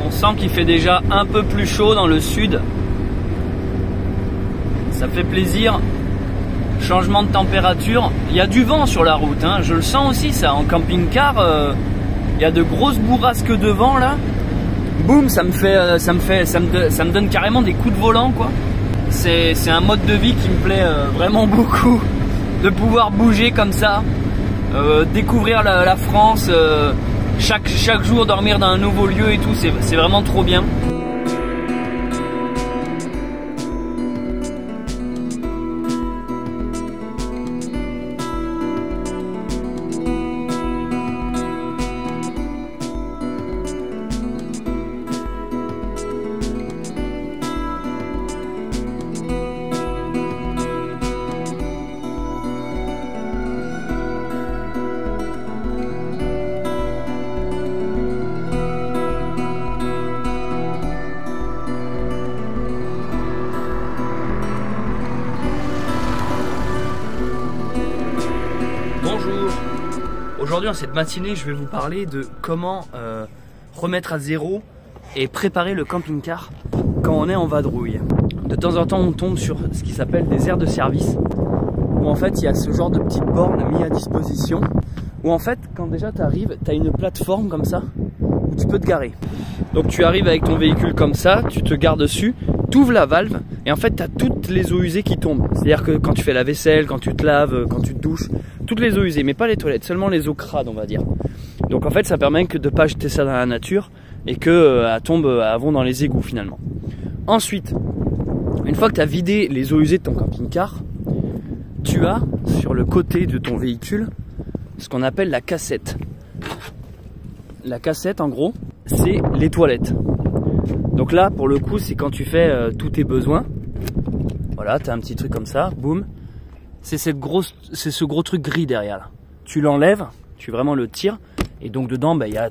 On sent qu'il fait déjà un peu plus chaud dans le sud. Ça fait plaisir. Changement de température. Il y a du vent sur la route, hein. Je le sens aussi ça. En camping-car, il y a de grosses bourrasques de vent là. Boum, ça me donne carrément des coups de volant quoi. C'est un mode de vie qui me plaît vraiment beaucoup. De pouvoir bouger comme ça, découvrir la France, chaque jour dormir dans un nouveau lieu et tout, c'est vraiment trop bien. Bonjour. Aujourd'hui, dans cette matinée, je vais vous parler de comment remettre à zéro et préparer le camping-car quand on est en vadrouille. De temps en temps, on tombe sur ce qui s'appelle des aires de service, où en fait, il y a ce genre de petites bornes mises à disposition, où en fait, quand déjà tu arrives, tu as une plateforme comme ça, où tu peux te garer. Donc tu arrives avec ton véhicule comme ça, tu te gares dessus, tu ouvres la valve, et en fait, tu as toutes les eaux usées qui tombent. C'est-à-dire que quand tu fais la vaisselle, quand tu te laves, quand tu te douches, toutes les eaux usées, mais pas les toilettes, seulement les eaux crades, on va dire. Donc en fait, ça permet que de ne pas jeter ça dans la nature et qu'elles tombent avant dans les égouts finalement. Ensuite, une fois que tu as vidé les eaux usées de ton camping-car, tu as sur le côté de ton véhicule ce qu'on appelle la cassette. La cassette, en gros, c'est les toilettes. Donc là, pour le coup, c'est quand tu fais tous tes besoins. Voilà, tu as un petit truc comme ça, boum. C'est ce gros truc gris derrière là. Tu l'enlèves, tu vraiment le tires, et donc dedans bah, y a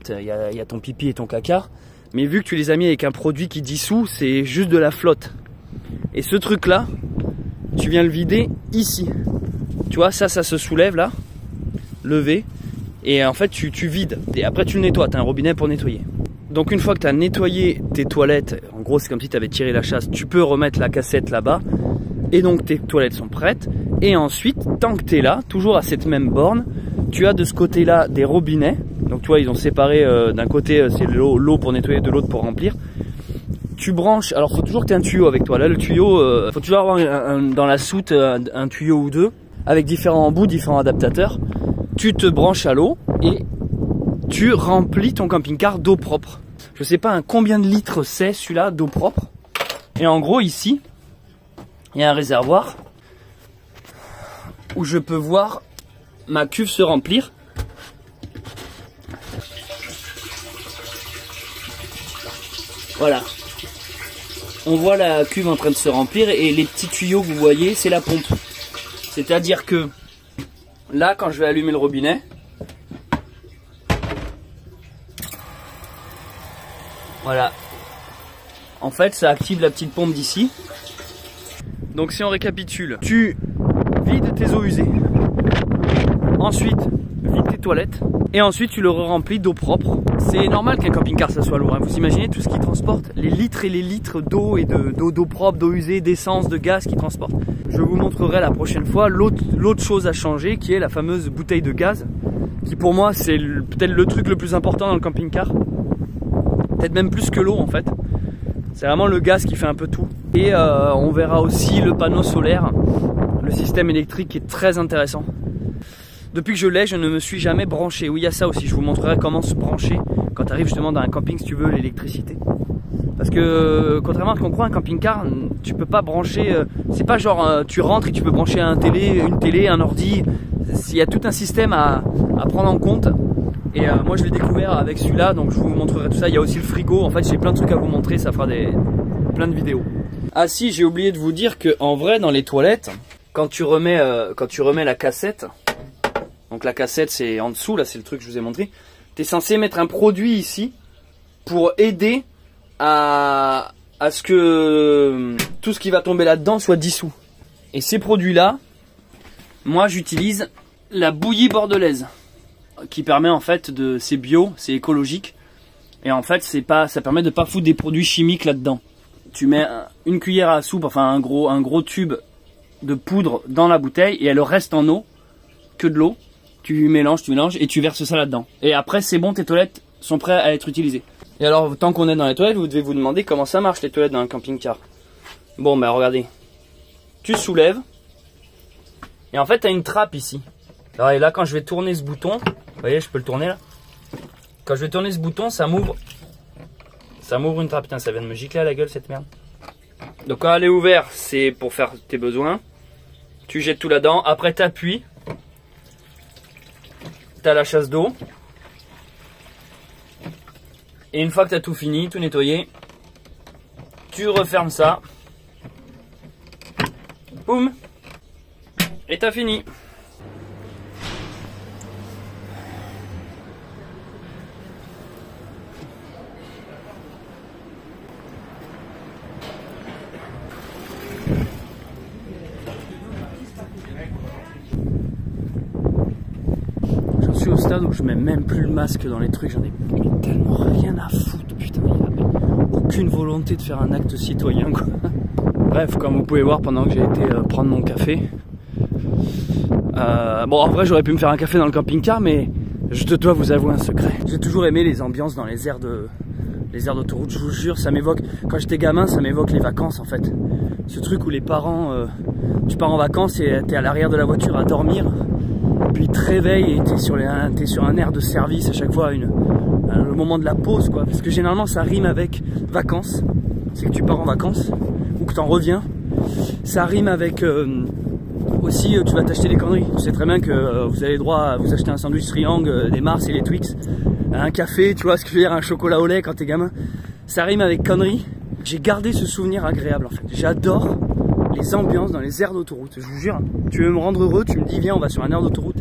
ton pipi et ton caca. Mais vu que tu les as mis avec un produit qui dissout, c'est juste de la flotte. Et ce truc là, tu viens le vider ici. Tu vois, ça se soulève là, levé, et en fait tu vides. Et après tu le nettoies, tu as un robinet pour nettoyer. Donc une fois que tu as nettoyé tes toilettes, en gros c'est comme si tu avais tiré la chasse, tu peux remettre la cassette là-bas. Et donc tes toilettes sont prêtes. Et ensuite, tant que tu es là, toujours à cette même borne, tu as de ce côté-là des robinets. Donc tu vois, ils ont séparé d'un côté c'est l'eau pour nettoyer, de l'autre pour remplir. Tu branches, alors faut toujours que tu aies un tuyau avec toi. Là le tuyau, faut toujours avoir dans la soute un tuyau ou deux, avec différents embouts, différents adaptateurs. Tu te branches à l'eau et tu remplis ton camping-car d'eau propre. Je sais pas combien de litres c'est celui-là d'eau propre. Et en gros ici, il y a un réservoir où je peux voir ma cuve se remplir. Voilà. On voit la cuve en train de se remplir et les petits tuyaux que vous voyez, c'est la pompe. C'est-à-dire que là, quand je vais allumer le robinet, voilà. En fait, ça active la petite pompe d'ici. Donc si on récapitule, tu vides tes eaux usées, ensuite vide tes toilettes, et ensuite tu le remplis d'eau propre. C'est normal qu'un camping-car ça soit lourd, hein. Vous imaginez tout ce qu'il transporte, les litres et les litres d'eau et d'eau propre, d'eau usée, d'essence, de gaz qu'il transporte. Je vous montrerai la prochaine fois l'autre chose à changer, qui est la fameuse bouteille de gaz, qui pour moi c'est peut-être le truc le plus important dans le camping-car, peut-être même plus que l'eau en fait. C'est vraiment le gaz qui fait un peu tout. Et on verra aussi le panneau solaire, le système électrique qui est très intéressant. Depuis que je l'ai, je ne me suis jamais branché. Oui, il y a ça aussi, je vous montrerai comment se brancher quand tu arrives justement dans un camping, si tu veux, l'électricité. Parce que contrairement à ce qu'on croit, un camping-car, tu peux pas brancher, c'est pas genre tu rentres et tu peux brancher une télé, un ordi. Il y a tout un système à prendre en compte. Et moi je l'ai découvert avec celui-là, donc je vous montrerai tout ça. Il y a aussi le frigo, en fait j'ai plein de trucs à vous montrer, ça fera plein de vidéos. Ah si, j'ai oublié de vous dire que en vrai dans les toilettes, quand tu remets la cassette, donc la cassette c'est en dessous, là c'est le truc que je vous ai montré, tu es censé mettre un produit ici pour aider à ce que tout ce qui va tomber là-dedans soit dissous. Et ces produits-là, moi j'utilise la bouillie bordelaise, qui permet en fait c'est bio, c'est écologique, Et en fait, ça permet de pas foutre des produits chimiques là-dedans. Tu mets une cuillère à soupe, enfin un gros tube de poudre dans la bouteille et elle reste en eau, que de l'eau. Tu mélanges et tu verses ça là-dedans. Et après, c'est bon, tes toilettes sont prêtes à être utilisées. Et alors, tant qu'on est dans les toilettes, vous devez vous demander comment ça marche les toilettes dans un camping-car. Bon, ben regardez. Tu soulèves. Et en fait, tu as une trappe ici. Alors, et là, quand je vais tourner ce bouton, vous voyez, je peux le tourner là. Quand je vais tourner ce bouton, ça m'ouvre. Ça m'ouvre une trappe. Putain, ça vient de me gicler à la gueule cette merde. Donc quand elle est ouverte, c'est pour faire tes besoins. Tu jettes tout là-dedans. Après, tu appuies. Tu as la chasse d'eau. Et une fois que tu as tout fini, tout nettoyé, tu refermes ça. Boum. Et t'as fini. J'en suis au stade où je mets même plus le masque dans les trucs, j'en ai tellement rien à foutre, putain, il avait aucune volonté de faire un acte citoyen, quoi. Bref, comme vous pouvez voir, pendant que j'ai été prendre mon café, bon, en vrai, j'aurais pu me faire un café dans le camping-car, mais je dois vous avouer un secret. J'ai toujours aimé les ambiances dans les aires d'autoroute, je vous jure, ça m'évoque, quand j'étais gamin, ça m'évoque les vacances, en fait. Ce truc où les parents, tu pars en vacances et t'es à l'arrière de la voiture à dormir, puis ils te réveillent et t'es sur un air de service à chaque fois, le moment de la pause, quoi. Parce que généralement, ça rime avec vacances, c'est que tu pars en vacances, ou que t'en reviens. Ça rime avec aussi tu vas t'acheter des conneries. Tu sais très bien que vous avez droit à vous acheter un sandwich triangle, des Mars et les Twix, un café, tu vois ce que je veux dire, un chocolat au lait quand t'es gamin. Ça rime avec conneries. J'ai gardé ce souvenir agréable en fait. J'adore les ambiances dans les aires d'autoroute. Je vous jure, tu veux me rendre heureux, tu me dis viens on va sur un aire d'autoroute.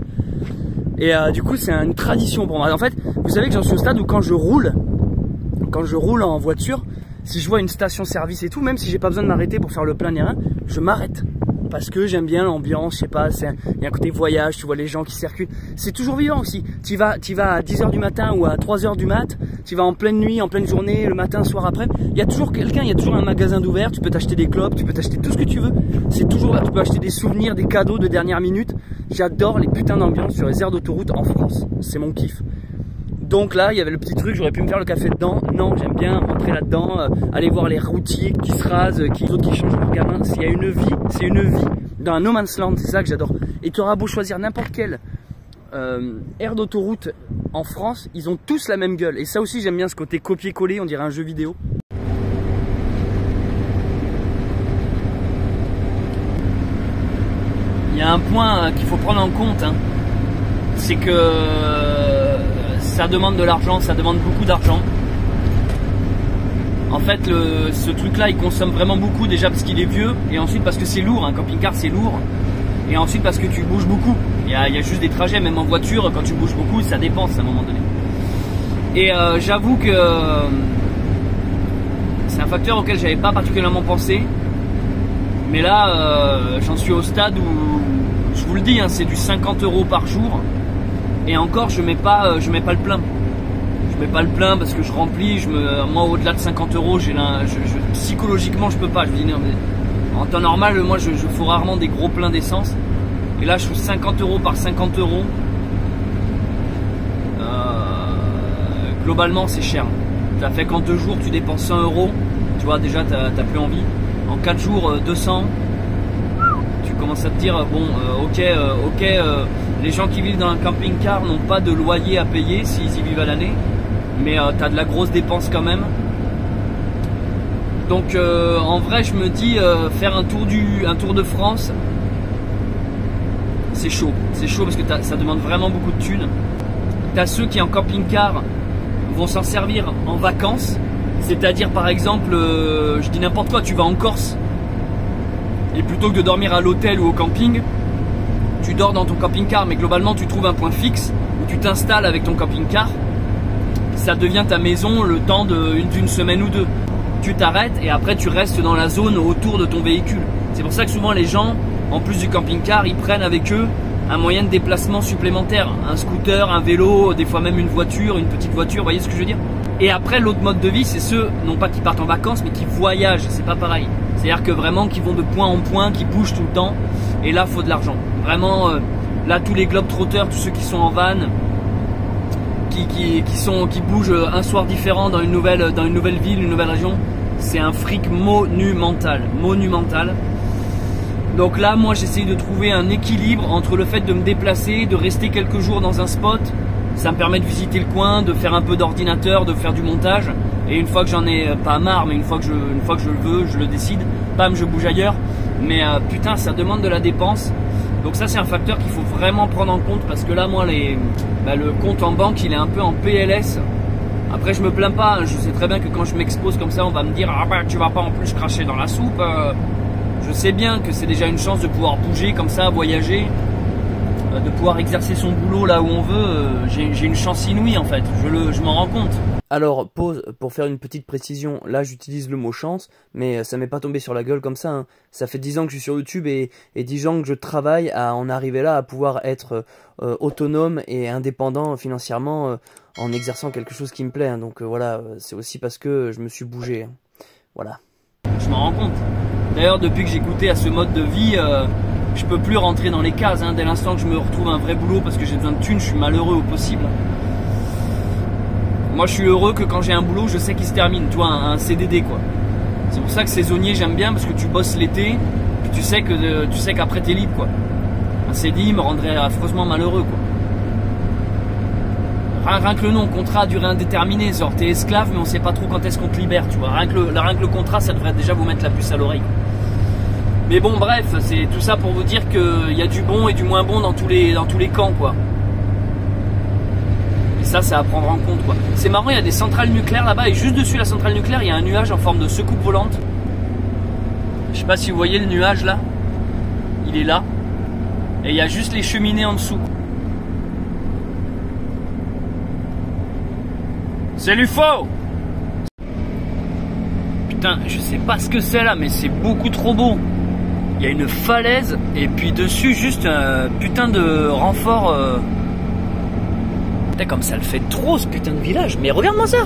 Et du coup c'est une tradition pour moi. En fait, vous savez que j'en suis au stade où quand je roule en voiture, si je vois une station-service et tout, même si j'ai pas besoin de m'arrêter pour faire le plein ni rien, je m'arrête. Parce que j'aime bien l'ambiance, je sais pas, il y a un côté voyage, tu vois les gens qui circulent. C'est toujours vivant aussi. Tu vas à 10h du matin ou à 3h du mat, tu vas en pleine nuit, en pleine journée, le matin, soir après. Il y a toujours quelqu'un, il y a toujours un magasin d'ouvert, tu peux t'acheter des clopes, tu peux t'acheter tout ce que tu veux. C'est toujours là, tu peux acheter des souvenirs, des cadeaux de dernière minute. J'adore les putains d'ambiance sur les aires d'autoroute en France. C'est mon kiff. Donc là, il y avait le petit truc, j'aurais pu me faire le café dedans. Non, j'aime bien rentrer là-dedans, aller voir les routiers qui se rasent, d'autres qui changent leur gamin. S'il y a une vie, c'est une vie dans un no man's land, c'est ça que j'adore. Et tu auras beau choisir n'importe quelle aire d'autoroute en France, ils ont tous la même gueule. Et ça aussi, j'aime bien ce côté copier-coller, on dirait un jeu vidéo. Il y a un point qu'il faut prendre en compte, hein. C'est que ça demande de l'argent, ça demande beaucoup d'argent. En fait, ce truc-là, il consomme vraiment beaucoup, déjà parce qu'il est vieux, et ensuite parce que c'est lourd, un camping-car c'est lourd, et ensuite parce que tu bouges beaucoup. Il y a juste des trajets, même en voiture, quand tu bouges beaucoup, ça dépense à un moment donné. Et j'avoue que c'est un facteur auquel j'avais pas particulièrement pensé, mais là, j'en suis au stade où, je vous le dis, hein, c'est du 50 € par jour. Et encore, je mets pas le plein. Je mets pas le plein parce que je remplis. Moi, au-delà de 50 €, psychologiquement, je peux pas. Je me dis, non, mais en temps normal, moi, je fais rarement des gros pleins d'essence. Et là, je trouve 50 € par 50 €. Globalement, c'est cher. Ça fait qu'en 2 jours, tu dépenses 100 €. Tu vois, déjà, t'as plus envie. En 4 jours, 200. Tu commences à te dire, bon, ok. Les gens qui vivent dans un camping-car n'ont pas de loyer à payer s'ils y vivent à l'année, mais tu as de la grosse dépense quand même. Donc en vrai, je me dis faire un tour de France, c'est chaud. C'est chaud parce que ça demande vraiment beaucoup de thunes. Tu as ceux qui en camping-car vont s'en servir en vacances, c'est-à-dire par exemple, je dis n'importe quoi, tu vas en Corse et plutôt que de dormir à l'hôtel ou au camping, tu dors dans ton camping-car, mais globalement tu trouves un point fixe où tu t'installes avec ton camping-car. Ça devient ta maison le temps d'une semaine ou deux. Tu t'arrêtes et après tu restes dans la zone autour de ton véhicule. C'est pour ça que souvent les gens, en plus du camping-car, ils prennent avec eux un moyen de déplacement supplémentaire. Un scooter, un vélo, des fois même une voiture, une petite voiture, vous voyez ce que je veux dire? Et après l'autre mode de vie, c'est ceux, non pas qui partent en vacances, mais qui voyagent, c'est pas pareil. C'est-à-dire que vraiment qui vont de point en point, qui bougent tout le temps, et là faut de l'argent. Vraiment, là tous les globetrotters, tous ceux qui sont en van, qui bougent un soir différent dans une nouvelle ville, une nouvelle région, c'est un fric monumental. Donc là, moi j'essaye de trouver un équilibre entre le fait de me déplacer, de rester quelques jours dans un spot. Ça me permet de visiter le coin, de faire un peu d'ordinateur, de faire du montage. Et une fois que j'en ai pas marre, mais une fois que je le veux, je le décide, bam, je bouge ailleurs. Mais putain, ça demande de la dépense. Donc ça, c'est un facteur qu'il faut vraiment prendre en compte. Parce que là, moi, le compte en banque, il est un peu en PLS. Après, je me plains pas. Je sais très bien que quand je m'expose comme ça, on va me dire « Ah bah, tu vas pas en plus cracher dans la soupe. » Je sais bien que c'est déjà une chance de pouvoir bouger comme ça, voyager. De pouvoir exercer son boulot là où on veut, j'ai une chance inouïe en fait, je m'en rends compte. Alors pause pour faire une petite précision, là j'utilise le mot chance, mais ça m'est pas tombé sur la gueule comme ça, hein. Ça fait 10 ans que je suis sur YouTube et 10 ans que je travaille à en arriver là, à pouvoir être autonome et indépendant financièrement en exerçant quelque chose qui me plaît, hein. Donc voilà, c'est aussi parce que je me suis bougé, hein. Voilà. Je m'en rends compte. D'ailleurs depuis que j'ai goûté à ce mode de vie, je peux plus rentrer dans les cases, hein. Dès l'instant que je me retrouve un vrai boulot parce que j'ai besoin de thunes, je suis malheureux au possible. Moi je suis heureux que quand j'ai un boulot, je sais qu'il se termine, tu vois, un CDD quoi. C'est pour ça que saisonnier j'aime bien parce que tu bosses l'été, puis tu sais qu'après t'es libre quoi. Un CDI me rendrait affreusement malheureux quoi. Rien que le nom, contrat à durée indéterminée, genre t'es esclave mais on sait pas trop quand est-ce qu'on te libère, tu vois. Rien que le contrat, ça devrait déjà vous mettre la puce à l'oreille. Mais bon bref, c'est tout ça pour vous dire qu'il y a du bon et du moins bon dans tous les camps quoi. Et ça c'est à prendre en compte quoi. C'est marrant, il y a des centrales nucléaires là-bas et juste dessus de la centrale nucléaire il y a un nuage en forme de secoupe volante. Je sais pas si vous voyez le nuage là. Il est là. Et il y a juste les cheminées en dessous. C'est l'UFO! Putain, je sais pas ce que c'est là mais c'est beaucoup trop beau. Il y a une falaise et puis dessus juste un putain de renfort. Putain comme ça le fait trop ce putain de village. Mais regarde-moi ça.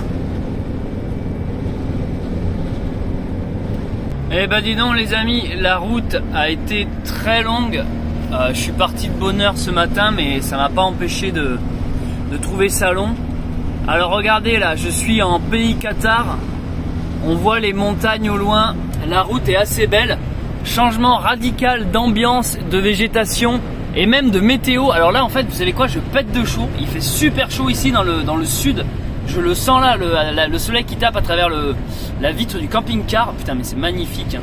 Eh ben dis donc les amis, la route a été très longue. Je suis parti de bonne heure ce matin mais ça m'a pas empêché de trouver ça long. Alors regardez là, je suis en pays Qatar. On voit les montagnes au loin. La route est assez belle. Changement radical d'ambiance, de végétation et même de météo. Alors là en fait vous savez quoi, je pète de chaud. Il fait super chaud ici dans le sud. Je le sens là, le soleil qui tape à travers la vitre du camping-car. Putain mais c'est magnifique hein.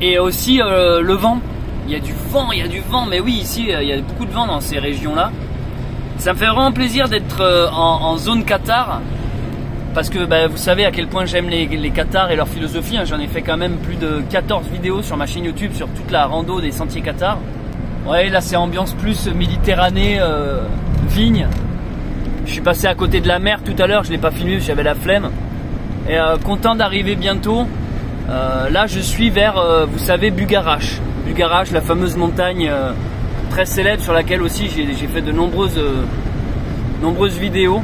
Et aussi le vent. Il y a du vent, mais oui ici il y a beaucoup de vent dans ces régions là. Ça me fait vraiment plaisir d'être en zone Qatar. Parce que bah, vous savez à quel point j'aime les Qatar et leur philosophie, hein. J'en ai fait quand même plus de 14 vidéos sur ma chaîne YouTube sur toute la rando des sentiers Qatar. Ouais là c'est ambiance plus Méditerranée, vigne. Je suis passé à côté de la mer tout à l'heure, je l'ai pas filmé, j'avais la flemme. Et content d'arriver bientôt. Là je suis vers, vous savez, Bugarache. Bugarache, la fameuse montagne très célèbre sur laquelle aussi j'ai fait de nombreuses vidéos.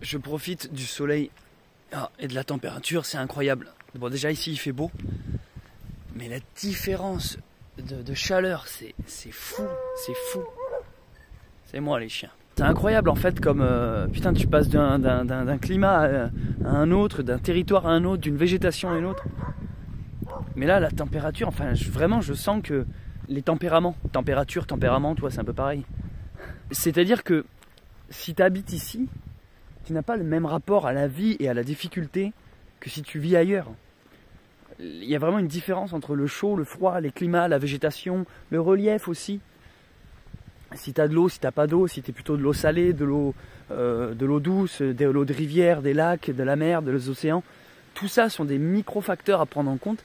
Je profite du soleil et de la température, c'est incroyable. Bon déjà ici il fait beau, mais la différence de chaleur c'est fou, c'est fou. C'est moi les chiens. C'est incroyable en fait comme putain tu passes d'un climat à un autre, d'un territoire à un autre, d'une végétation à une autre. Mais là la température, enfin vraiment je sens que les tempéraments, température, tempérament, toi c'est un peu pareil. C'est-à-dire que si tu habites ici, tu n'as pas le même rapport à la vie et à la difficulté que si tu vis ailleurs. Il y a vraiment une différence entre le chaud, le froid, les climats, la végétation, le relief aussi. Si tu as de l'eau, si tu n'as pas d'eau, si tu es plutôt de l'eau salée, de l'eau douce, de l'eau de rivière, des lacs, de la mer, des océans, tout ça sont des micro-facteurs à prendre en compte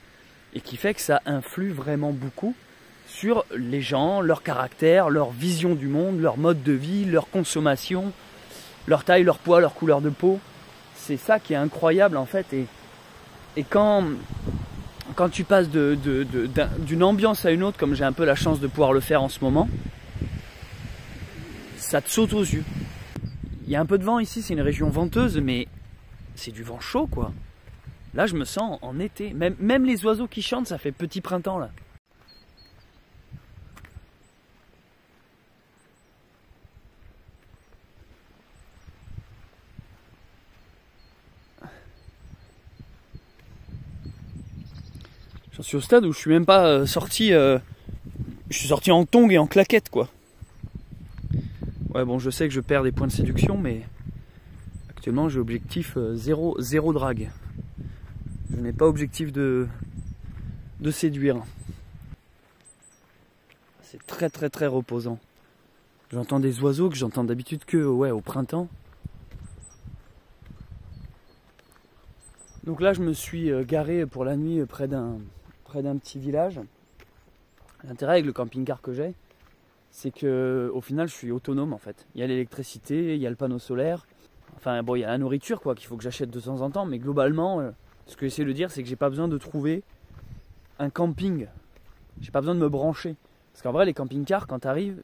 et qui fait que ça influe vraiment beaucoup sur les gens, leur caractère, leur vision du monde, leur mode de vie, leur consommation, leur taille, leur poids, leur couleur de peau. C'est ça qui est incroyable en fait. Et quand quand tu passes d'une ambiance à une autre, comme j'ai un peu la chance de pouvoir le faire en ce moment, ça te saute aux yeux. Il y a un peu de vent ici, c'est une région venteuse, mais c'est du vent chaud quoi. Là je me sens en été, même les oiseaux qui chantent, ça fait petit printemps là. J'en suis au stade où je suis même pas sorti, je suis sorti en tongs et en claquettes quoi. Ouais bon, je sais que je perds des points de séduction, mais actuellement j'ai objectif zéro drague. Je n'ai pas objectif de séduire. C'est très reposant. J'entends des oiseaux que j'entends d'habitude que ouais, au printemps. Donc là je me suis garé pour la nuit près d'un petit village. L'intérêt avec le camping-car que j'ai, c'est que au final je suis autonome en fait. Il y a l'électricité, il y a le panneau solaire. Enfin bon, il y a la nourriture quoi qu'il faut que j'achète de temps en temps, mais globalement, ce que j'essaie de dire, c'est que j'ai pas besoin de trouver un camping. J'ai pas besoin de me brancher. Parce qu'en vrai, les camping-cars, quand tu arrives,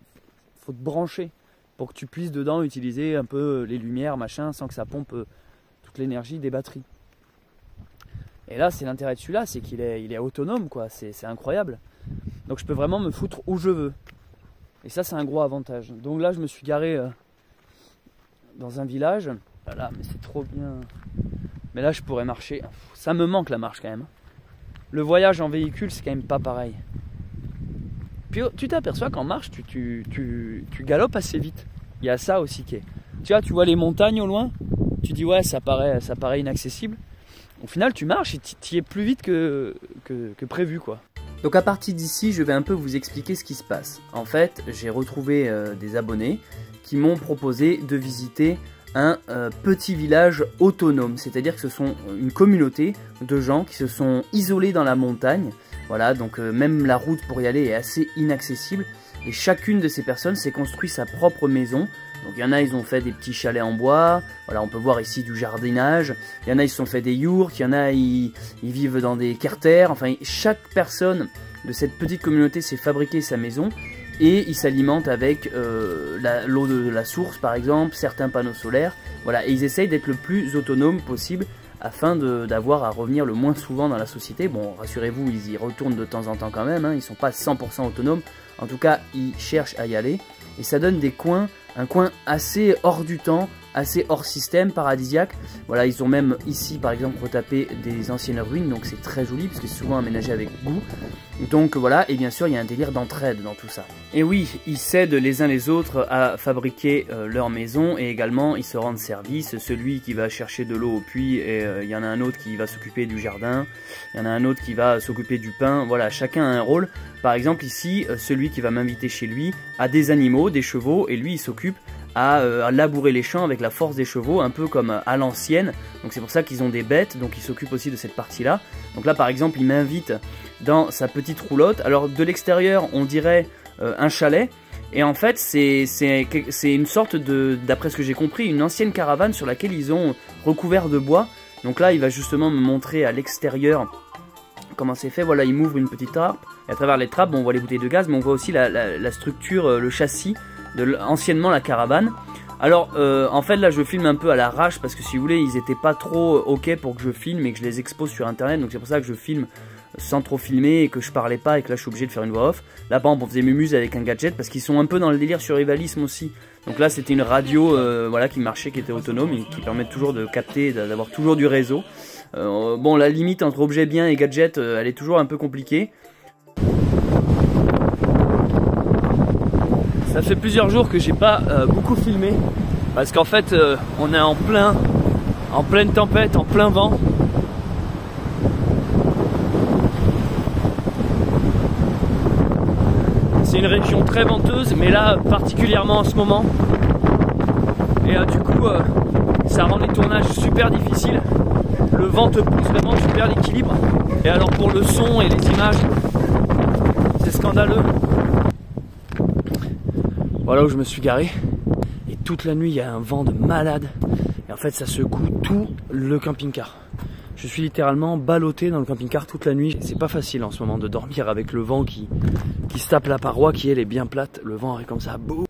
faut te brancher pour que tu puisses dedans utiliser un peu les lumières, machin, sans que ça pompe toute l'énergie des batteries. Et là, c'est l'intérêt de celui-là, c'est qu'il est autonome, quoi. C'est incroyable. Donc je peux vraiment me foutre où je veux. Et ça, c'est un gros avantage. Donc là, je me suis garé dans un village. Voilà, mais c'est trop bien. Mais là, je pourrais marcher. Ça me manque la marche quand même. Le voyage en véhicule, c'est quand même pas pareil. Puis tu t'aperçois qu'en marche, tu galopes assez vite. Il y a ça aussi qui est. Tu vois les montagnes au loin. Tu dis ouais, ça paraît inaccessible. Au final, tu marches et tu y es plus vite que prévu, quoi. Donc à partir d'ici, je vais un peu vous expliquer ce qui se passe. En fait, j'ai retrouvé des abonnés qui m'ont proposé de visiter un petit village autonome. C'est-à-dire que ce sont une communauté de gens qui se sont isolés dans la montagne. Voilà, donc même la route pour y aller est assez inaccessible. Et chacune de ces personnes s'est construit sa propre maison. Donc il y en a, ils ont fait des petits chalets en bois. Voilà, on peut voir ici du jardinage. Il y en a, ils se sont fait des yourtes. Il y en a, ils vivent dans des carters. Enfin, chaque personne de cette petite communauté s'est fabriqué sa maison. Et ils s'alimentent avec l'eau de la source, par exemple, certains panneaux solaires. Voilà, et ils essayent d'être le plus autonome possible afin d'avoir à revenir le moins souvent dans la société. Bon, rassurez-vous, ils y retournent de temps en temps quand même. Hein, ils ne sont pas 100% autonomes. En tout cas, ils cherchent à y aller. Et ça donne des coins, un coin assez hors du temps, assez hors système, paradisiaque. Voilà, ils ont même ici, par exemple, retapé des anciennes ruines. Donc c'est très joli, parce que c'est souvent aménagé avec goût. Donc voilà, et bien sûr, il y a un délire d'entraide dans tout ça. Et oui, ils s'aident les uns les autres à fabriquer leur maison. Et également, ils se rendent service. Celui qui va chercher de l'eau au puits, et il y en a un autre qui va s'occuper du jardin. Il y en a un autre qui va s'occuper du pain. Voilà, chacun a un rôle. Par exemple, ici, celui qui va m'inviter chez lui a des animaux, des chevaux, et lui, il s'occupe à labourer les champs avec la force des chevaux, un peu comme à l'ancienne. Donc c'est pour ça qu'ils ont des bêtes, donc ils s'occupent aussi de cette partie-là. Donc là, par exemple, il m'invite dans sa petite roulotte. Alors de l'extérieur, on dirait un chalet. Et en fait, c'est une sorte de, d'après ce que j'ai compris, une ancienne caravane sur laquelle ils ont recouvert de bois. Donc là, il va justement me montrer à l'extérieur comment c'est fait. Voilà, il m'ouvre une petite trappe. Et à travers les trappes, bon, on voit les bouteilles de gaz, mais on voit aussi la structure, le châssis de anciennement la caravane. Alors, en fait, là, je filme un peu à l'arrache parce que si vous voulez, ils étaient pas trop ok pour que je filme et que je les expose sur internet. Donc c'est pour ça que je filme sans trop filmer et que je parlais pas et que là je suis obligé de faire une voix off. Là par exemple on faisait mumuse avec un gadget parce qu'ils sont un peu dans le délire survivalisme aussi. Donc là c'était une radio voilà, qui marchait, qui était autonome et qui permet toujours de capter, d'avoir toujours du réseau. Bon, la limite entre objet bien et gadget elle est toujours un peu compliquée. Ça fait plusieurs jours que j'ai pas beaucoup filmé parce qu'en fait on est en pleine tempête, en plein vent. C'est une région très venteuse, mais là particulièrement en ce moment. Et du coup, ça rend les tournages super difficiles. Le vent te pousse vraiment, tu perds l'équilibre. Et alors pour le son et les images, c'est scandaleux. Voilà où je me suis garé. Et toute la nuit, il y a un vent de malade. Et en fait, ça secoue tout le camping-car. Je suis littéralement ballotté dans le camping-car toute la nuit. C'est pas facile en ce moment de dormir avec le vent qui se tape la paroi qui elle est bien plate. Le vent arrive comme ça, boum.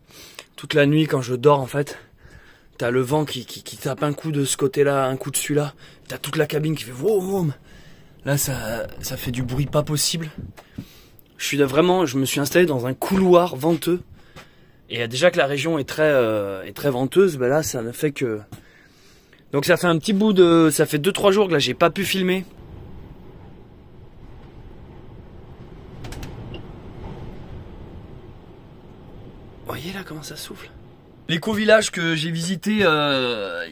Toute la nuit quand je dors en fait, t'as le vent qui tape un coup de ce côté-là, un coup de celui-là. T'as toute la cabine qui fait vroom vroom. Là ça fait du bruit pas possible. Je me suis installé dans un couloir venteux. Et déjà que la région est très venteuse, ben là ça ne fait que... Donc ça fait un petit bout de... Ça fait 2-3 jours que là j'ai pas pu filmer. Vous voyez là comment ça souffle. L'éco-village que j'ai visité,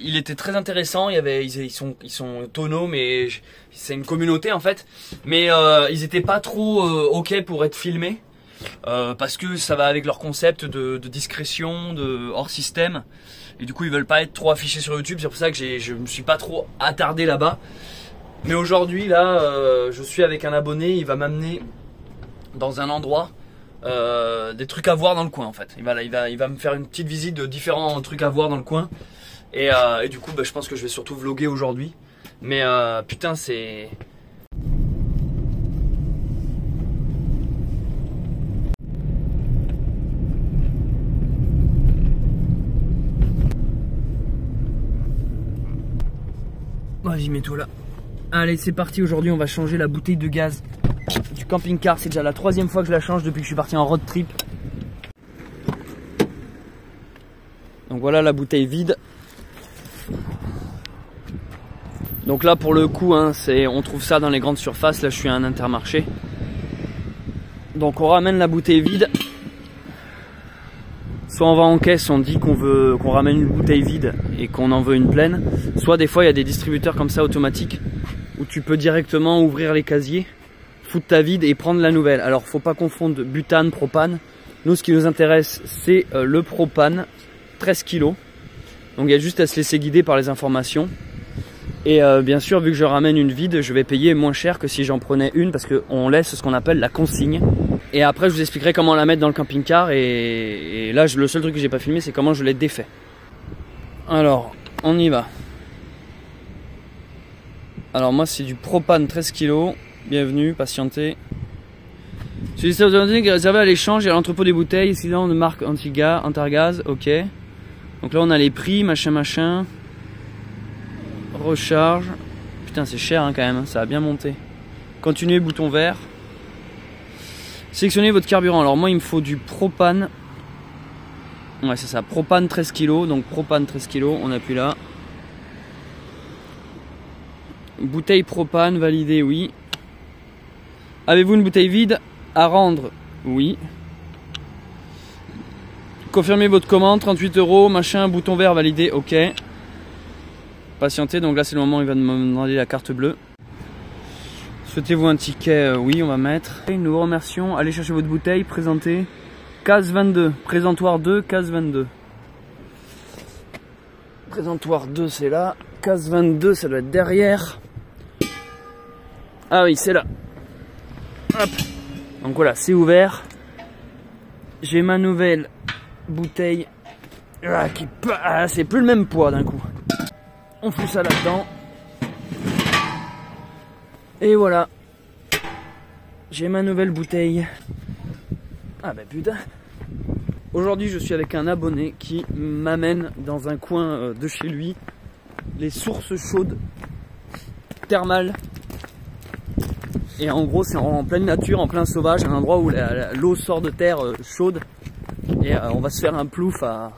il était très intéressant. Ils sont autonomes et c'est une communauté en fait. Mais ils étaient pas trop ok pour être filmés. Parce que ça va avec leur concept de discrétion, de hors système. Et du coup ils veulent pas être trop affichés sur YouTube. C'est pour ça que je me suis pas trop attardé là-bas. Mais aujourd'hui là je suis avec un abonné. Il va m'amener dans un endroit des trucs à voir dans le coin en fait. Il va me faire une petite visite de différents trucs à voir dans le coin. Et du coup je pense que je vais surtout vlogger aujourd'hui. Mais putain c'est... Vas-y, mets-toi là. Allez, c'est parti. Aujourd'hui, on va changer la bouteille de gaz du camping-car. C'est déjà la 3e fois que je la change depuis que je suis parti en road trip. Donc voilà la bouteille vide. Donc là, pour le coup, hein, on trouve ça dans les grandes surfaces. Là, je suis à un Intermarché. Donc on ramène la bouteille vide. Soit on va en caisse, on dit qu'on ramène une bouteille vide et qu'on en veut une pleine. Soit des fois il y a des distributeurs comme ça automatiques où tu peux directement ouvrir les casiers, foutre ta vide et prendre la nouvelle. Alors faut pas confondre butane, propane. Nous ce qui nous intéresse c'est le propane, 13 kg. Donc il y a juste à se laisser guider par les informations. Et bien sûr vu que je ramène une vide, je vais payer moins cher que si j'en prenais une parce qu'on laisse ce qu'on appelle la consigne. Et après je vous expliquerai comment la mettre dans le camping-car et là le seul truc que j'ai pas filmé c'est comment je l'ai défait. Alors on y va. Alors moi c'est du propane 13 kg. Bienvenue, patientez. C'est ça automatique réservé à l'échange et à l'entrepôt des bouteilles, sinon de marque Antargaz, ok. Donc là on a les prix, machin. Recharge. Putain c'est cher hein, quand même, ça a bien monté. Continuez, bouton vert. Sélectionnez votre carburant. Alors moi il me faut du propane. Ouais c'est ça, propane 13 kg. Donc propane 13 kg, on appuie là. Bouteille propane, validée, oui. Avez-vous une bouteille vide à rendre? Oui. Confirmez votre commande, 38 €, machin, bouton vert, validé, ok. Patientez, donc là c'est le moment où il va me demander la carte bleue. Souhaitez-vous un ticket? Oui, on va mettre. Nous vous remercions. Allez chercher votre bouteille, présentez. Case 22, présentoir 2, case 22. Présentoir 2, c'est là. Case 22, ça doit être derrière. Ah oui, c'est là. Hop. Donc voilà, c'est ouvert. J'ai ma nouvelle bouteille. Ah, c'est plus le même poids d'un coup. On fout ça là-dedans. Et voilà. J'ai ma nouvelle bouteille. Ah bah putain. Aujourd'hui je suis avec un abonné qui m'amène dans un coin de chez lui les sources chaudes thermales. Et en gros c'est en pleine nature, en plein sauvage, un endroit où l'eau sort de terre chaude. Et on va se faire un plouf à...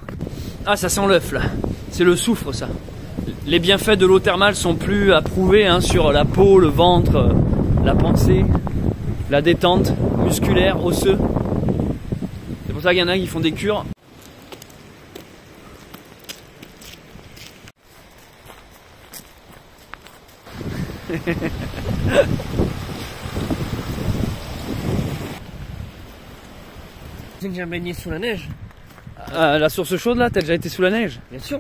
Ah ça sent l'œuf là. C'est le soufre ça. Les bienfaits de l'eau thermale sont plus à prouver hein, sur la peau, le ventre, la pensée, la détente musculaire, osseuse. C'est pour ça qu'il y en a qui font des cures. J'ai déjà baigné sous la neige. La source chaude là, t'as déjà été sous la neige? Bien sûr.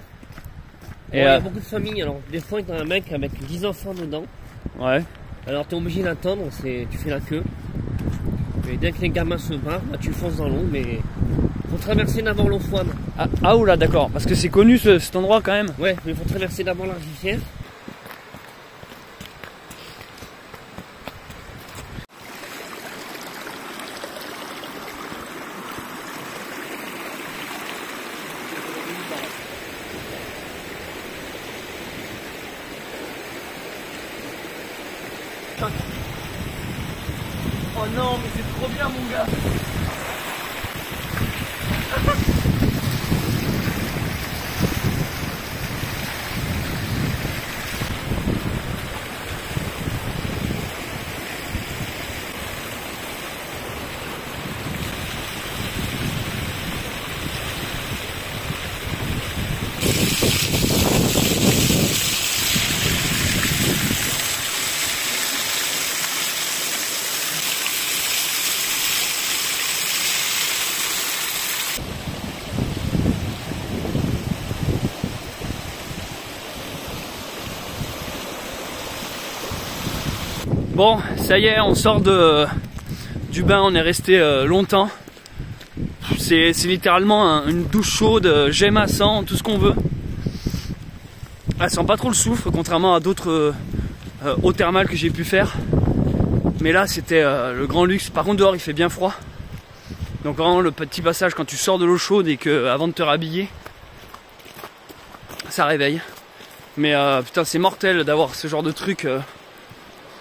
Et il y a beaucoup de familles, alors des fois t'as un mec avec 10 enfants dedans. Ouais. Alors t'es obligé d'attendre, tu fais la queue. Et dès que les gamins se barrent, bah, tu fonces dans l'eau, mais faut traverser d'abord l'eau froide. Ah oula d'accord, parce que c'est connu cet endroit quand même. Ouais, mais il faut traverser d'abord la rivière. Oh non, mais c'est trop bien mon gars. Bon, ça y est, on sort du bain, on est resté longtemps. C'est littéralement une douche chaude, gemme à sang, tout ce qu'on veut. Elle sent pas trop le soufre, contrairement à d'autres eaux thermales que j'ai pu faire. Mais là, c'était le grand luxe. Par contre, dehors, il fait bien froid. Donc vraiment, le petit passage quand tu sors de l'eau chaude et que avant de te rhabiller, ça réveille. Mais putain, c'est mortel d'avoir ce genre de truc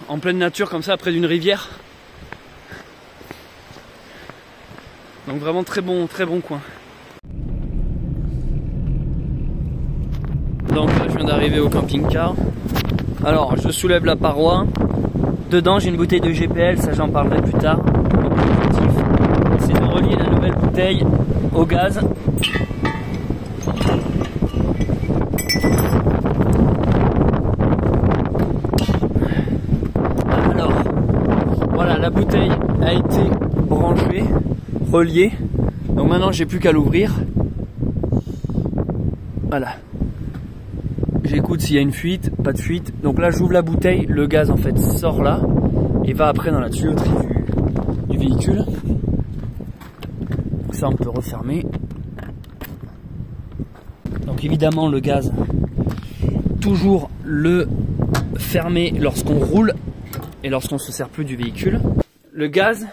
en pleine nature comme ça, près d'une rivière. Donc vraiment très bon coin. Donc là je viens d'arriver au camping-car. Alors je soulève la paroi. Dedans j'ai une bouteille de GPL, ça j'en parlerai plus tard. Donc l'objectif c'est de relier la nouvelle bouteille au gaz. Alors voilà, la bouteille a été branchée, reliée. Donc maintenant j'ai plus qu'à l'ouvrir. Voilà. J'écoute s'il y a une fuite, pas de fuite. Donc là j'ouvre la bouteille, le gaz en fait sort là et va après dans la tuyauterie du véhicule. Ça on peut refermer. Donc évidemment le gaz, toujours le fermer lorsqu'on roule et lorsqu'on se sert plus du véhicule. Le gaz,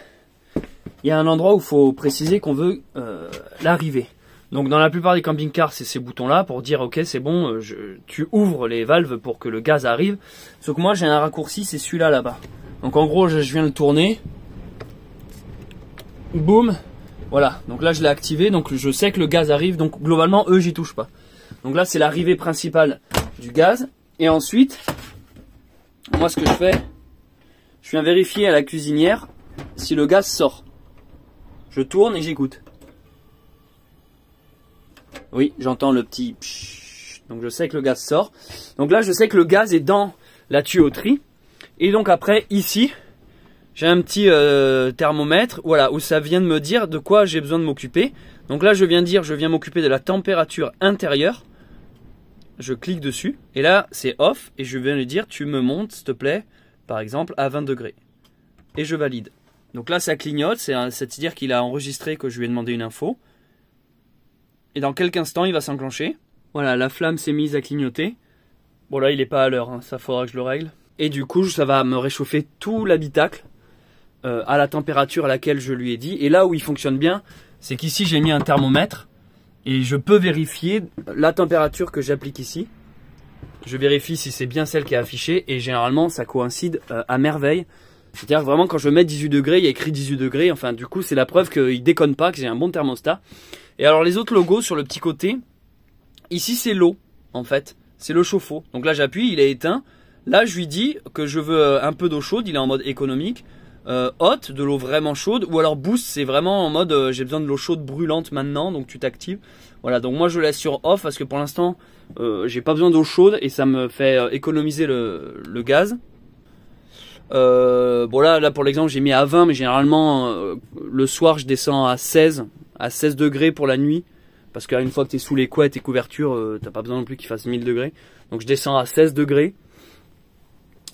il y a un endroit où il faut préciser qu'on veut l'arrivée. Donc dans la plupart des camping-cars, c'est ces boutons-là pour dire ok c'est bon, tu ouvres les valves pour que le gaz arrive. Sauf que moi j'ai un raccourci, c'est celui-là là-bas. Donc en gros je viens le tourner. Boum. Voilà, donc là je l'ai activé, donc je sais que le gaz arrive, donc globalement eux j'y touche pas. Donc là c'est l'arrivée principale du gaz. Et ensuite, moi ce que je fais, je viens vérifier à la cuisinière si le gaz sort. Je tourne et j'écoute. Oui, j'entends le petit pshhh, donc je sais que le gaz sort. Donc là je sais que le gaz est dans la tuyauterie. Et donc après ici, j'ai un petit thermomètre, voilà, où ça vient de me dire de quoi j'ai besoin de m'occuper. Donc là je viens m'occuper de la température intérieure. Je clique dessus et là c'est off et je viens lui dire tu me montes s'il te plaît, par exemple à 20 degrés. Et je valide. Donc là ça clignote, c'est-à-dire qu'il a enregistré que je lui ai demandé une info. Et dans quelques instants, il va s'enclencher. Voilà, la flamme s'est mise à clignoter. Bon là, il n'est pas à l'heure, hein, ça faudra que je le règle. Et du coup, ça va me réchauffer tout l'habitacle à la température à laquelle je lui ai dit. Et là où il fonctionne bien, c'est qu'ici, j'ai mis un thermomètre. Et je peux vérifier la température que j'applique ici. Je vérifie si c'est bien celle qui est affichée. Et généralement, ça coïncide à merveille. C'est-à-dire vraiment, quand je mets 18 degrés, il y a écrit 18 degrés. Enfin, du coup, c'est la preuve qu'il déconne pas, que j'ai un bon thermostat. Et alors les autres logos sur le petit côté, ici c'est l'eau en fait, c'est le chauffe-eau. Donc là j'appuie, il est éteint. Là je lui dis que je veux un peu d'eau chaude, il est en mode économique. Hot, de l'eau vraiment chaude. Ou alors boost, c'est vraiment en mode j'ai besoin de l'eau chaude brûlante maintenant, donc tu t'actives. Voilà, donc moi je laisse sur off parce que pour l'instant j'ai pas besoin d'eau chaude et ça me fait économiser le gaz. Bon là pour l'exemple j'ai mis à 20, mais généralement le soir je descends à 16 degrés pour la nuit, parce qu'une fois que tu es sous les couettes et couvertures, t'as pas besoin non plus qu'il fasse 1000 degrés. Donc je descends à 16 degrés.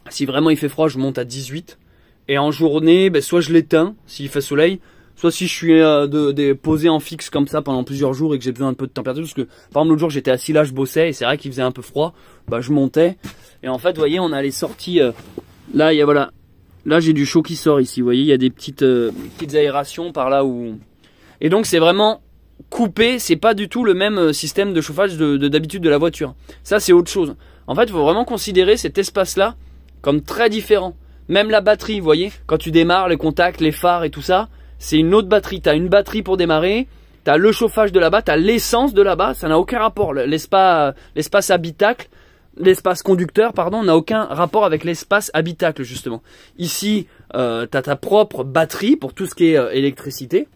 Si vraiment il fait froid, je monte à 18. Et en journée, ben, soit je l'éteins s'il fait soleil, soit si je suis posé en fixe comme ça pendant plusieurs jours et que j'ai besoin un peu de température, parce que par exemple l'autre jour j'étais assis là, je bossais et c'est vrai qu'il faisait un peu froid, bah je montais. Et en fait, vous voyez, on a les sorties. Là, il y a voilà. Là, j'ai du chaud qui sort ici. Vous voyez, il y a des petites aérations par là où. Et donc c'est vraiment coupé, c'est pas du tout le même système de chauffage d'habitude de la voiture. Ça c'est autre chose. En fait il faut vraiment considérer cet espace là comme très différent. Même la batterie, vous voyez, quand tu démarres, les contacts, les phares et tout ça, c'est une autre batterie. Tu as une batterie pour démarrer, tu as le chauffage de là-bas, tu as l'essence de là-bas, ça n'a aucun rapport. L'espace habitacle, l'espace conducteur, pardon, n'a aucun rapport avec l'espace habitacle, justement. Ici, tu as ta propre batterie pour tout ce qui est électricité.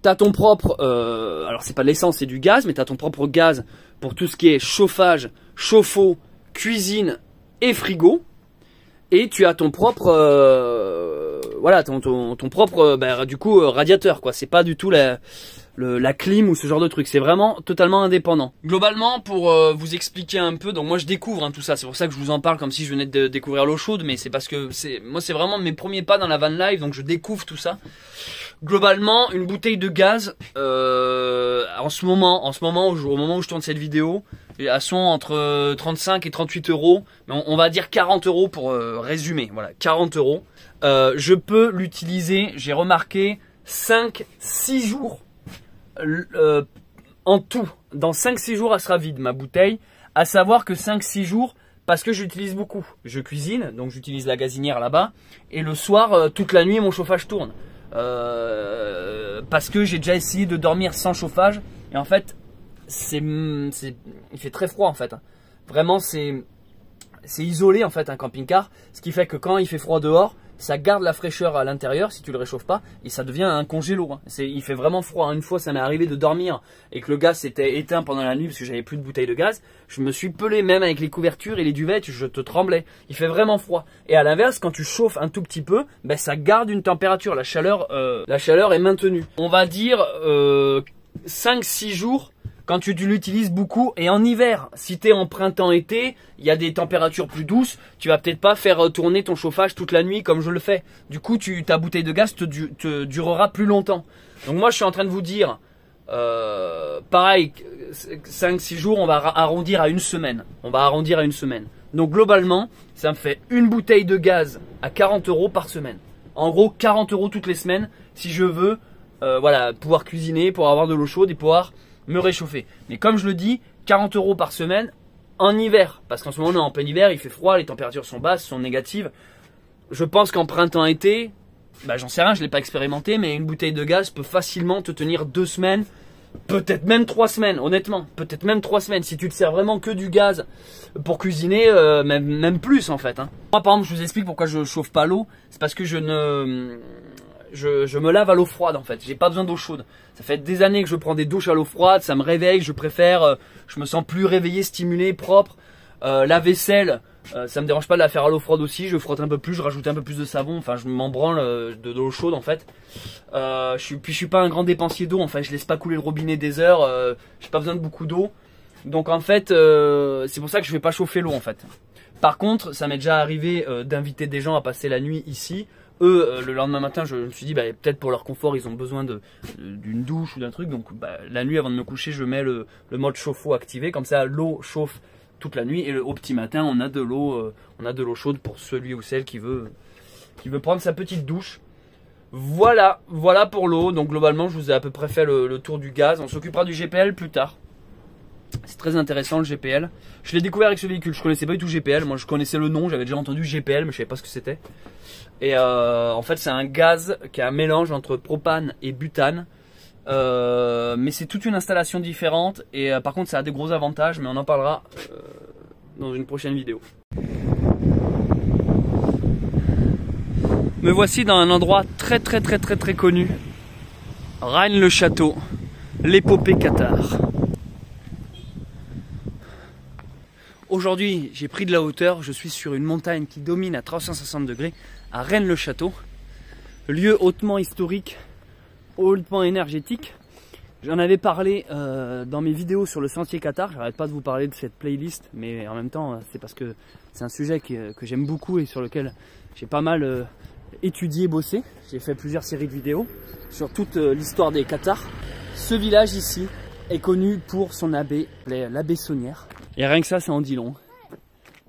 Tu as ton propre, alors c'est pas de l'essence, c'est du gaz, mais tu as ton propre gaz pour tout ce qui est chauffage, chauffe-eau, cuisine et frigo. Et tu as ton propre, voilà, ton propre, du coup, radiateur, quoi. C'est pas du tout la clim ou ce genre de truc. C'est vraiment totalement indépendant. Globalement, pour vous expliquer un peu, donc moi je découvre tout ça. C'est pour ça que je vous en parle comme si je venais de découvrir l'eau chaude, mais c'est parce que moi c'est vraiment mes premiers pas dans la van life, donc je découvre tout ça. Globalement, une bouteille de gaz, au moment où je tourne cette vidéo, elles sont entre 35 et 38 euros, mais on va dire 40 euros pour résumer, voilà, 40 euros. Je peux l'utiliser, j'ai remarqué, 5-6 jours en tout. Dans 5-6 jours, elle sera vide, ma bouteille, à savoir que 5-6 jours, parce que j'utilise beaucoup. Je cuisine, donc j'utilise la gazinière là-bas, et le soir, toute la nuit, mon chauffage tourne. Parce que j'ai déjà essayé de dormir sans chauffage, et en fait, il fait très froid en fait. Vraiment c'est isolé en fait un camping-car, ce qui fait que quand il fait froid dehors, ça garde la fraîcheur à l'intérieur si tu le réchauffes pas, et ça devient un congélo. Il fait vraiment froid. Une fois ça m'est arrivé de dormir et que le gaz s'était éteint pendant la nuit parce que j'avais plus de bouteille de gaz. Je me suis pelé même avec les couvertures et les duvets, je te tremblais. Il fait vraiment froid. Et à l'inverse, quand tu chauffes un tout petit peu, ça garde une température. La chaleur est maintenue. On va dire 5-6 jours quand tu l'utilises beaucoup. Et en hiver, si tu es en printemps-été, il y a des températures plus douces, tu vas peut-être pas faire tourner ton chauffage toute la nuit comme je le fais. Du coup, ta bouteille de gaz te durera plus longtemps. Donc moi, je suis en train de vous dire, pareil, 5-6 jours, on va arrondir à une semaine. Donc globalement, ça me fait une bouteille de gaz à 40 euros par semaine. En gros, 40 euros toutes les semaines si je veux voilà, pouvoir cuisiner, pour avoir de l'eau chaude et pouvoir me réchauffer. Mais comme je le dis, 40 euros par semaine en hiver, parce qu'en ce moment on est en plein hiver, il fait froid, les températures sont basses, sont négatives. Je pense qu'en printemps-été, j'en sais rien, je ne l'ai pas expérimenté, mais une bouteille de gaz peut facilement te tenir 2 semaines, peut-être même 3 semaines, honnêtement, peut-être même 3 semaines, si tu te sers vraiment que du gaz pour cuisiner, même plus en fait. Moi par exemple, je vous explique pourquoi je chauffe pas l'eau, c'est parce que je me lave à l'eau froide en fait, j'ai pas besoin d'eau chaude. Ça fait des années que je prends des douches à l'eau froide, ça me réveille, je préfère, je me sens plus réveillé, stimulé, propre. La vaisselle, ça me dérange pas de la faire à l'eau froide aussi, je frotte un peu plus, je rajoute un peu plus de savon, enfin je m'en branle de l'eau chaude en fait. Je suis pas un grand dépensier d'eau, enfin je laisse pas couler le robinet des heures, j'ai pas besoin de beaucoup d'eau. Donc en fait, c'est pour ça que je vais pas chauffer l'eau en fait. Par contre, ça m'est déjà arrivé d'inviter des gens à passer la nuit ici. Eux, le lendemain matin, je me suis dit, peut-être pour leur confort, ils ont besoin d'une douche ou d'un truc. Donc, la nuit, avant de me coucher, je mets le mode chauffe-eau activé. Comme ça, l'eau chauffe toute la nuit. Et au petit matin, on a de l'eau chaude pour celui ou celle qui veut prendre sa petite douche. Voilà pour l'eau. Donc, globalement, je vous ai à peu près fait le tour du gaz. On s'occupera du GPL plus tard. C'est très intéressant le GPL. Je l'ai découvert avec ce véhicule. Je connaissais pas du tout GPL. Moi, je connaissais le nom. J'avais déjà entendu GPL, mais je savais pas ce que c'était. Et en fait, c'est un gaz qui est un mélange entre propane et butane. Mais c'est toute une installation différente. Et par contre, ça a des gros avantages. Mais on en parlera dans une prochaine vidéo. Me voici dans un endroit très connu. Rennes-le-Château. L'épopée Qatar. Aujourd'hui, j'ai pris de la hauteur, je suis sur une montagne qui domine à 360 degrés, à Rennes-le-Château. Lieu hautement historique, hautement énergétique. J'en avais parlé dans mes vidéos sur le sentier Qatar, j'arrête pas de vous parler de cette playlist, mais en même temps, c'est parce que c'est un sujet que j'aime beaucoup et sur lequel j'ai pas mal étudié, bossé. J'ai fait plusieurs séries de vidéos sur toute l'histoire des Qatars. Ce village ici est connu pour son abbé, l'abbé Saunière. Et rien que ça, ça en dit long.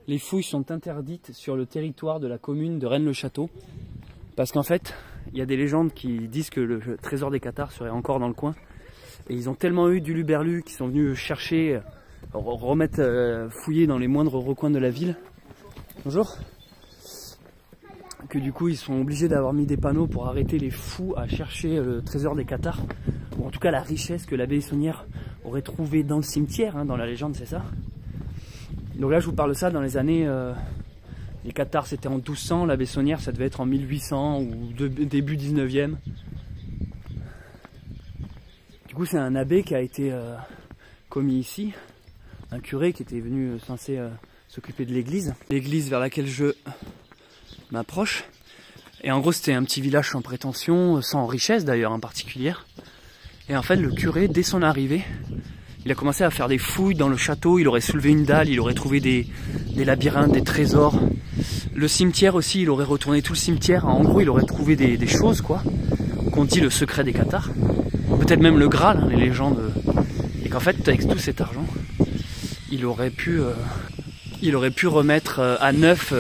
Les fouilles sont interdites sur le territoire de la commune de Rennes-le-Château. Parce qu'en fait, il y a des légendes qui disent que le trésor des Qatars serait encore dans le coin. Et ils ont tellement eu du luberlu qu'ils sont venus chercher, fouiller dans les moindres recoins de la ville. Bonjour. que du coup ils sont obligés d'avoir mis des panneaux pour arrêter les fous à chercher le trésor des Cathares, ou en tout cas la richesse que l'abbaye Saunière aurait trouvée dans le cimetière, hein, dans la légende c'est ça. Donc là je vous parle de ça dans les années, les Cathares c'était en 1200, l'abbaye Saunière ça devait être en 1800 ou début 19e. Du coup c'est un abbé qui a été commis ici, un curé qui était venu censé s'occuper de l'église vers laquelle je m'approche. Et en gros c'était un petit village sans prétention, sans richesse d'ailleurs en particulier. Et en fait le curé, dès son arrivée, il a commencé à faire des fouilles dans le château, il aurait soulevé une dalle, il aurait trouvé des labyrinthes, des trésors. Le cimetière aussi, il aurait retourné tout le cimetière, en gros il aurait trouvé des choses quoi, qu'on dit le secret des Cathares. Peut-être même le Graal, hein, les légendes. Et qu'en fait avec tout cet argent, il aurait pu remettre à neuf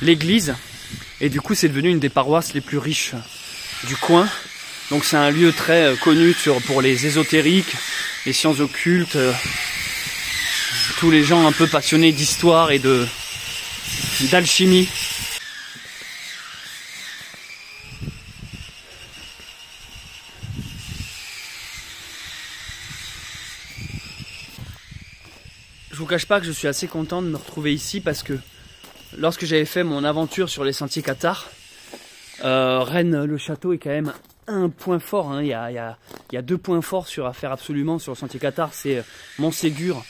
l'église, et du coup c'est devenu une des paroisses les plus riches du coin. Donc c'est un lieu très connu pour les ésotériques, les sciences occultes, tous les gens un peu passionnés d'histoire et d'alchimie. Je vous cache pas que je suis assez content de me retrouver ici parce que lorsque j'avais fait mon aventure sur les sentiers Cathares, Rennes le château est quand même un point fort, hein. Il y a 2 points forts à faire absolument sur le sentier Cathares, c'est Montségur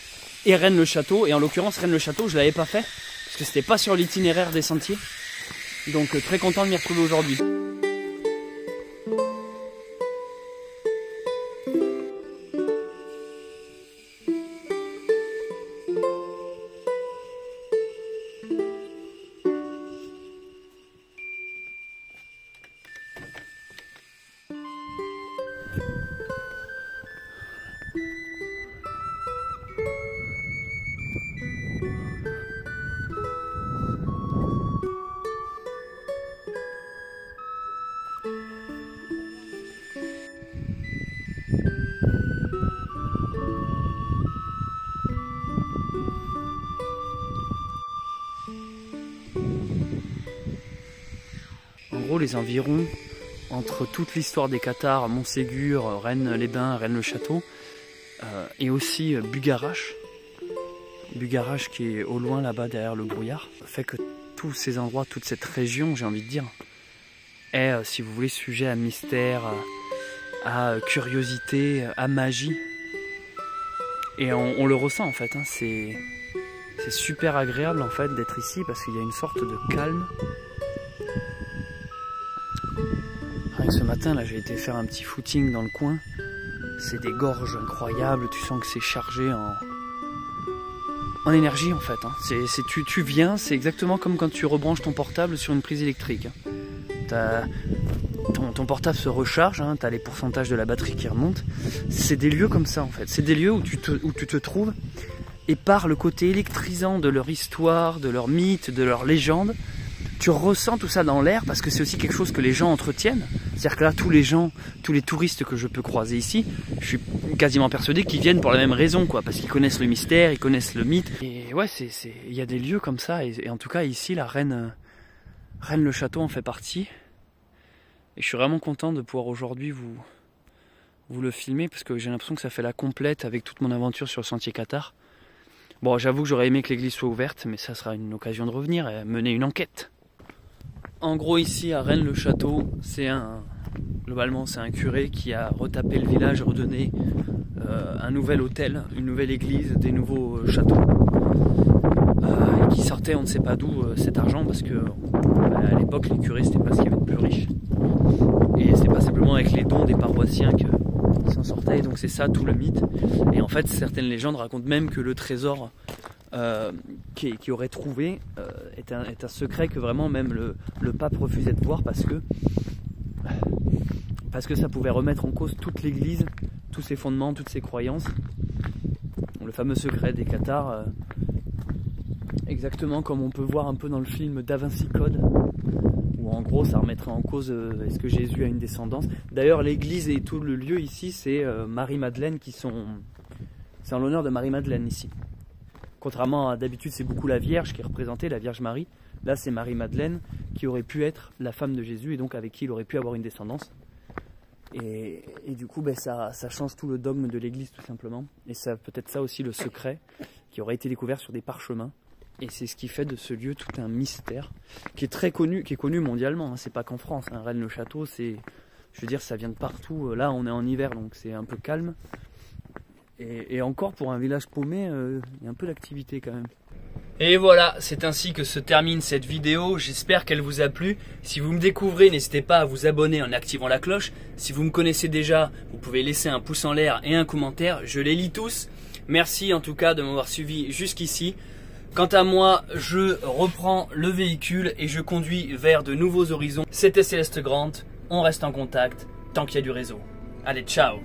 et Rennes le château. Et en l'occurrence Rennes le château je l'avais pas fait parce que c'était pas sur l'itinéraire des sentiers. Donc très content de m'y retrouver aujourd'hui. Les environs, entre toute l'histoire des Cathares, Montségur, Rennes-les-Bains, Rennes-le-Château, et aussi Bugarache qui est au loin là-bas derrière le brouillard, fait que tous ces endroits, toute cette région, j'ai envie de dire, est, si vous voulez, sujet à mystère, à curiosité, à magie. Et on le ressent en fait, hein, c'est super agréable en fait d'être ici parce qu'il y a une sorte de calme. Ce matin là j'ai été faire un petit footing dans le coin, c'est des gorges incroyables, tu sens que c'est chargé en énergie en fait, hein. Tu viens, c'est exactement comme quand tu rebranches ton portable sur une prise électrique, hein. Ton portable se recharge, hein, tu as les pourcentages de la batterie qui remontent, c'est des lieux comme ça en fait, c'est des lieux où tu te trouves, et par le côté électrisant de leur histoire, de leur mythe, de leur légende, tu ressens tout ça dans l'air parce que c'est aussi quelque chose que les gens entretiennent. C'est-à-dire que là, tous les touristes que je peux croiser ici, je suis quasiment persuadé qu'ils viennent pour la même raison, quoi, parce qu'ils connaissent le mystère, ils connaissent le mythe. Et ouais, il y a des lieux comme ça, et en tout cas ici, la Rennes le château en fait partie. Et je suis vraiment content de pouvoir aujourd'hui vous le filmer parce que j'ai l'impression que ça fait la complète avec toute mon aventure sur le sentier Cathares. Bon, j'avoue que j'aurais aimé que l'église soit ouverte, mais ça sera une occasion de revenir et mener une enquête. En gros ici à Rennes le château, globalement c'est un curé qui a retapé le village, redonné un nouvel hôtel, une nouvelle église, des nouveaux châteaux. Et qui sortait on ne sait pas d'où cet argent parce que à l'époque les curés c'était pas ce qu'il y avait de plus riche. Et c'était pas simplement avec les dons des paroissiens qu'ils s'en sortaient, donc c'est ça tout le mythe. Et en fait certaines légendes racontent même que le trésor qui aurait trouvé est un secret que vraiment même le pape refusait de voir parce que ça pouvait remettre en cause toute l'église, tous ses fondements, toutes ses croyances. Le fameux secret des Cathares, exactement comme on peut voir un peu dans le film Da Vinci Code, où en gros ça remettrait en cause est-ce que Jésus a une descendance. D'ailleurs l'église et tout le lieu ici c'est Marie-Madeleine c'est en l'honneur de Marie-Madeleine ici. Contrairement à d'habitude, c'est beaucoup la Vierge qui est représentée, la Vierge Marie. Là, c'est Marie-Madeleine qui aurait pu être la femme de Jésus et donc avec qui il aurait pu avoir une descendance. Et du coup, ça change tout le dogme de l'Église tout simplement. Et ça peut-être ça aussi le secret qui aurait été découvert sur des parchemins. Et c'est ce qui fait de ce lieu tout un mystère qui est très connu, qui est connu mondialement. Hein. C'est pas qu'en France. Hein. Rennes-le-Château, je veux dire, ça vient de partout. Là, on est en hiver, donc c'est un peu calme. Et encore, pour un village paumé, il y a un peu d'activité quand même. Et voilà, c'est ainsi que se termine cette vidéo. J'espère qu'elle vous a plu. Si vous me découvrez, n'hésitez pas à vous abonner en activant la cloche. Si vous me connaissez déjà, vous pouvez laisser un pouce en l'air et un commentaire. Je les lis tous. Merci en tout cas de m'avoir suivi jusqu'ici. Quant à moi, je reprends le véhicule et je conduis vers de nouveaux horizons. C'était Céleste Grant. On reste en contact tant qu'il y a du réseau. Allez, ciao!